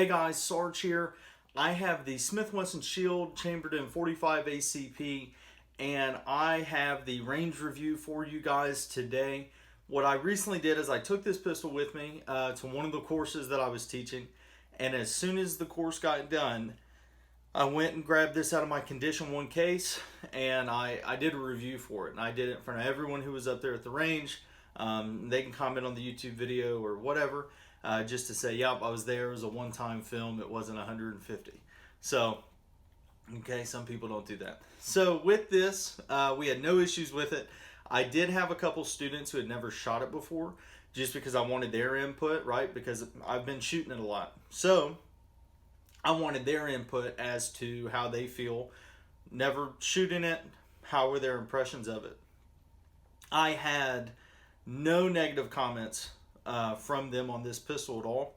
Hey guys, Sarge here. I have the Smith & Wesson Shield chambered in 45 ACP, and I have the range review for you guys today. What I recently did is I took this pistol with me to one of the courses that I was teaching, and as soon as the course got done, I went and grabbed this out of my Condition 1 case, and I did a review for it, and I did it in front of everyone who was up there at the range. They can comment on the YouTube video or whatever. Just to say, yep, I was there. It was a one-time film. It wasn't 150. So, okay, some people don't do that. So with this, we had no issues with it. I did have a couple students who had never shot it before, just because I wanted their input, right? Because I've been shooting it a lot. So I wanted their input as to how they feel never shooting it. How were their impressions of it? I had no negative comments from them on this pistol at all.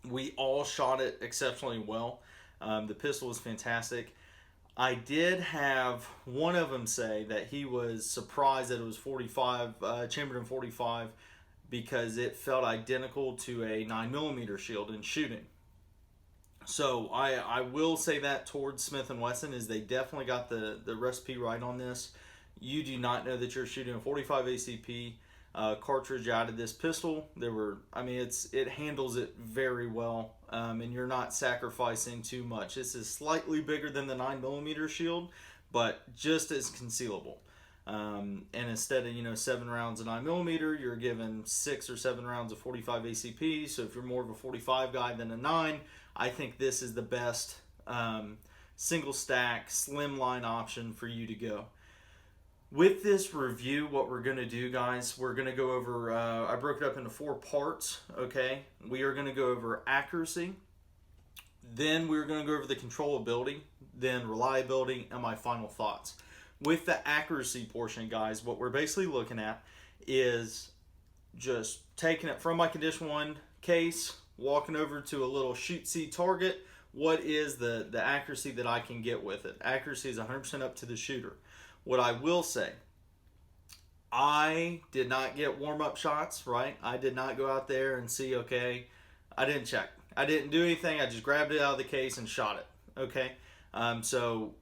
We all shot it exceptionally well. The pistol was fantastic. I did have one of them say that he was surprised that it was 45, chambered in 45, because it felt identical to a 9mm shield in shooting. So I will say that towards Smith & Wesson is they definitely got the recipe right on this. You do not know that you're shooting a 45 ACP cartridge out of this pistol. It handles it very well, and you're not sacrificing too much. This is slightly bigger than the 9mm shield, but just as concealable. And instead of 7 rounds of 9mm, you're given 6 or 7 rounds of 45 ACP. So if you're more of a 45 guy than a 9, I think this is the best single stack slim line option for you to go. With this review, what we're going to do, guys, we're going to go over, I broke it up into 4 parts, okay? We are going to go over accuracy, then we're going to go over the controllability, then reliability, and my final thoughts. With the accuracy portion, guys, what we're basically looking at is just taking it from my Condition 1 case, walking over to a little shoot-see target. What is the accuracy that I can get with it? Accuracy is 100% up to the shooter. What I will say, I did not get warm-up shots, right? I did not go out there and see, okay, I didn't check. I didn't do anything. I just grabbed it out of the case and shot it, okay? So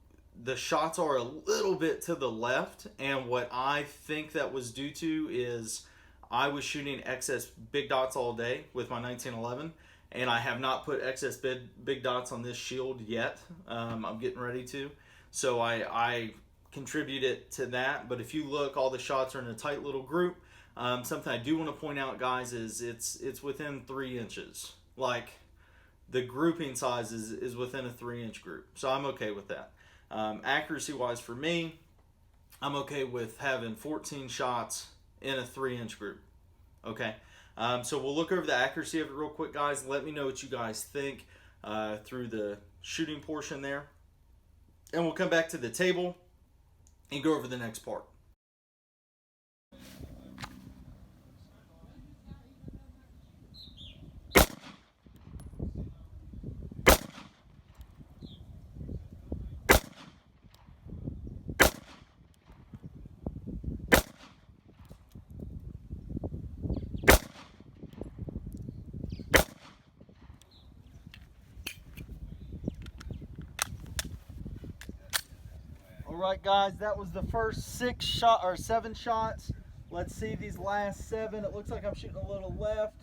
the shots are a little bit to the left, and what I think that was due to is I was shooting excess big dots all day with my 1911, and I have not put excess big dots on this shield yet. I'm getting ready to. So I contribute it to that, but if you look, all the shots are in a tight little group. Something I do want to point out, guys, is it's within 3 inches. Like, the grouping size is within a 3-inch group, so I'm okay with that. Accuracy wise for me, I'm okay with having 14 shots in a 3-inch group. Okay, so we'll look over the accuracy of it real quick, guys. Let me know what you guys think through the shooting portion there, and we'll come back to the table and go over the next part. Alright guys, that was the first 7 shots. Let's see these last 7. It looks like I'm shooting a little left.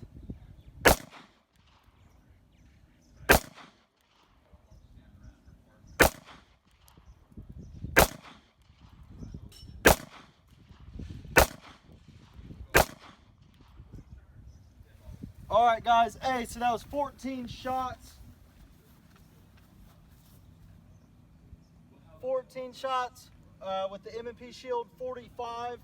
Alright guys, hey, so that was 14 shots. 14 shots with the M&P Shield 45,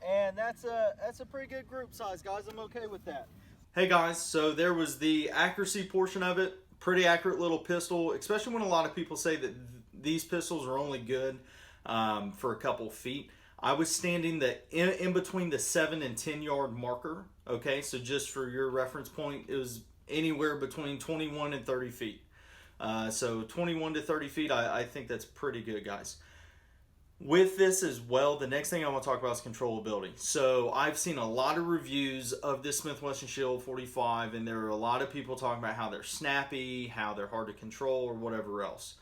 and that's a pretty good group size, guys. I'm okay with that. Hey guys, so there was the accuracy portion of it. Pretty accurate little pistol, especially when a lot of people say that these pistols are only good for a couple feet. I was standing in between the 7 and 10 yard marker. Okay, so just for your reference point, it was anywhere between 21 and 30 feet. So 21 to 30 feet, I think that's pretty good, guys. With this as well, the next thing I want to talk about is controllability. So I've seen a lot of reviews of this Smith Wesson Shield 45, and there are a lot of people talking about how they're snappy, how they're hard to control, or whatever else.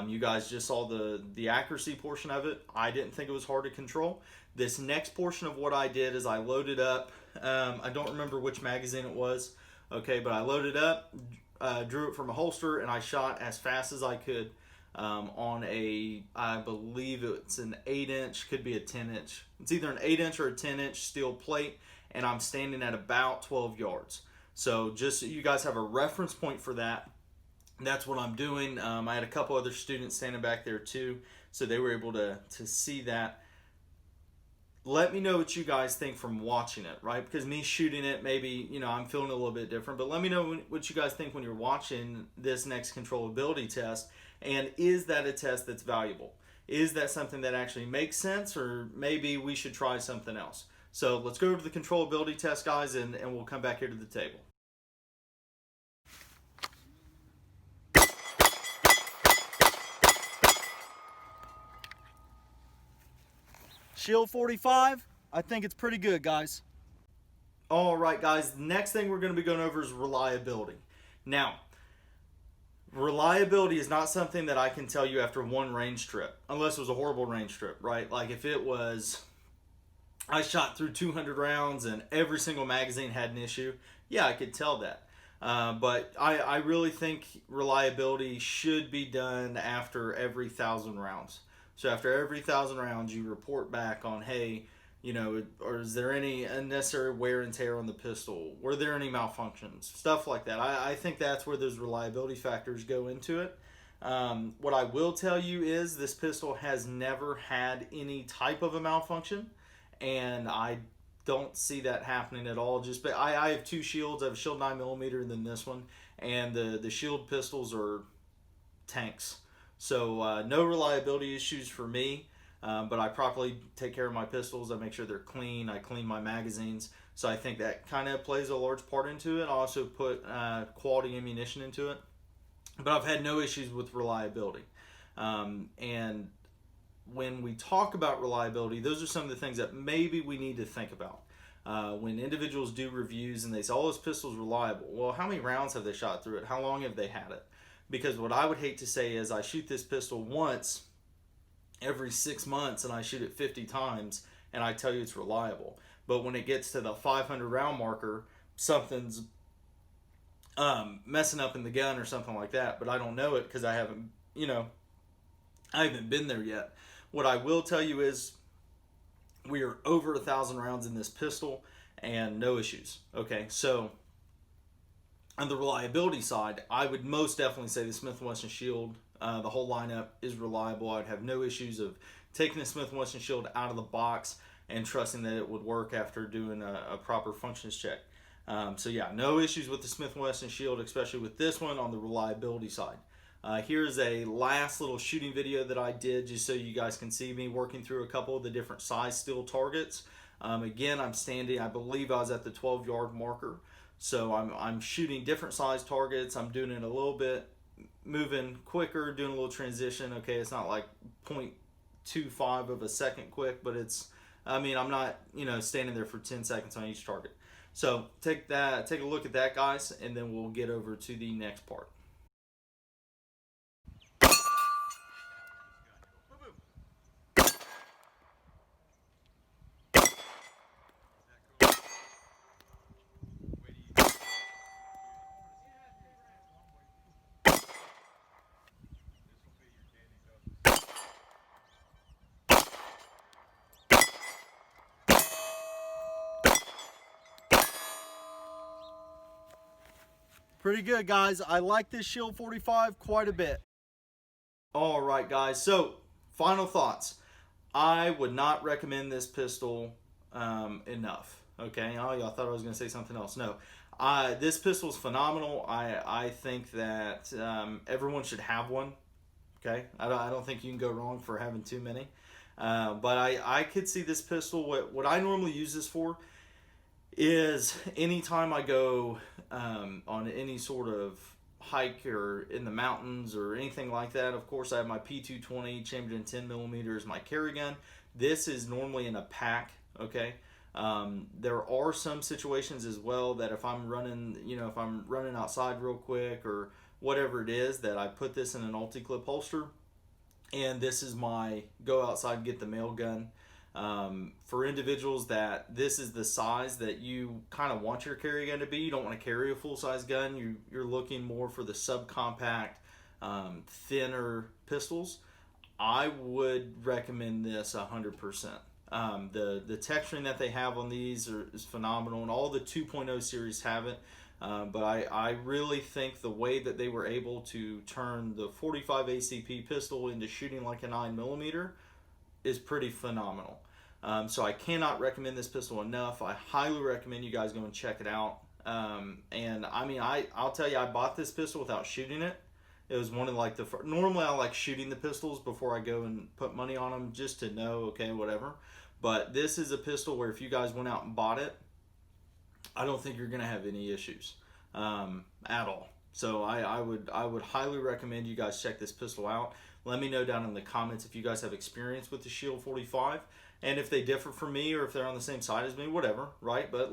You guys just saw the accuracy portion of it. I didn't think it was hard to control. This next portion of what I did is I loaded up. I don't remember which magazine it was. Okay, but I loaded up, drew it from a holster, and I shot as fast as I could. On a, I believe it's an 8-inch, could be a 10-inch. It's either an 8-inch or a 10-inch steel plate, and I'm standing at about 12 yards. So just so you guys have a reference point for that, that's what I'm doing. I had a couple other students standing back there too, so they were able to see that. Let me know what you guys think from watching it, right? Because me shooting it, maybe, I'm feeling a little bit different, but let me know what you guys think when you're watching this next controllability test. And is that a test that's valuable? Is that something that actually makes sense, or maybe we should try something else? So let's go to the controllability test, guys, and we'll come back here to the table. Shield 45, I think it's pretty good, guys. All right, guys, next thing we're going to be going over is reliability. Now, reliability is not something that I can tell you after one range trip, unless it was a horrible range trip, right? Like if it was, I shot through 200 rounds and every single magazine had an issue, yeah, I could tell that. But I really think reliability should be done after every 1,000 rounds. So after every 1,000 rounds, you report back on, hey, or is there any unnecessary wear and tear on the pistol? Were there any malfunctions? Stuff like that. I think that's where those reliability factors go into it. What I will tell you is this pistol has never had any type of a malfunction, and I don't see that happening at all. But I have two shields. I have a Shield 9mm and then this one, and the Shield pistols are tanks. So no reliability issues for me. But I properly take care of my pistols. I make sure they're clean. I clean my magazines. So I think that kind of plays a large part into it. I also put quality ammunition into it. But I've had no issues with reliability. And when we talk about reliability, those are some of the things that maybe we need to think about. When individuals do reviews and they say, oh, this pistol's reliable. Well, how many rounds have they shot through it? How long have they had it? Because what I would hate to say is I shoot this pistol once every 6 months and I shoot it 50 times and I tell you it's reliable. But when it gets to the 500 round marker, something's messing up in the gun or something like that, but I don't know it because I haven't been there yet. What I will tell you is we are over 1,000 rounds in this pistol and no issues. Okay, so on the reliability side, I would most definitely say the Smith & Wesson Shield, the whole lineup is reliable. I'd have no issues of taking the Smith & Wesson Shield out of the box and trusting that it would work after doing a proper functions check. So yeah, no issues with the Smith & Wesson Shield, especially with this one on the reliability side. Here's a last little shooting video that I did just so you guys can see me working through a couple of the different size steel targets. Again, I'm standing, I believe I was at the 12-yard marker. So I'm shooting different size targets. I'm doing it a little bit, moving quicker, doing a little transition. Okay, it's not like 0.25 of a second quick, but I'm not, standing there for 10 seconds on each target. So take a look at that, guys, and then we'll get over to the next part. Pretty good, guys. I like this Shield 45 quite a bit. All right, guys. So, final thoughts. I would not recommend this pistol enough. Okay. Oh, y'all thought I was going to say something else. No. This pistol is phenomenal. I think that everyone should have one. Okay. I don't think you can go wrong for having too many. But I could see this pistol. What I normally use this for is anytime I go on any sort of hike or in the mountains or anything like that. Of course, I have my P220 chambered in 10 millimeters, my carry gun. This is normally in a pack, okay? There are some situations as well that if I'm running, if I'm running outside real quick or whatever it is, that I put this in an ulti-clip holster, and this is my go outside and get the mail gun. For individuals that this is the size that you kind of want your carry gun to be, you don't want to carry a full-size gun. You're looking more for the subcompact, thinner pistols. I would recommend this 100%. The texturing that they have on these is phenomenal, and all the 2.0 series have it. But I really think the way that they were able to turn the 45 ACP pistol into shooting like a 9mm is pretty phenomenal. So I cannot recommend this pistol enough. I highly recommend you guys go and check it out. And I mean, I'll tell you, I bought this pistol without shooting it. It was one of like the first. Normally I like shooting the pistols before I go and put money on them just to know, okay, whatever. But this is a pistol where if you guys went out and bought it, I don't think you're going to have any issues at all. So I would highly recommend you guys check this pistol out. Let me know down in the comments if you guys have experience with the Shield 45, and if they differ from me or if they're on the same side as me, whatever, right? But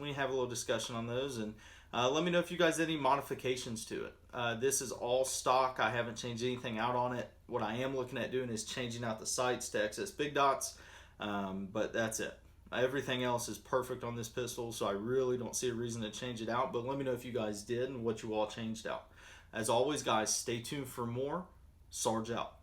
we have a little discussion on those, and let me know if you guys did any modifications to it. This is all stock. I haven't changed anything out on it. What I am looking at doing is changing out the sights to XS big dots, but that's it. Everything else is perfect on this pistol, so I really don't see a reason to change it out. But let me know if you guys did and what you all changed out. As always, guys, stay tuned for more. Sarge out.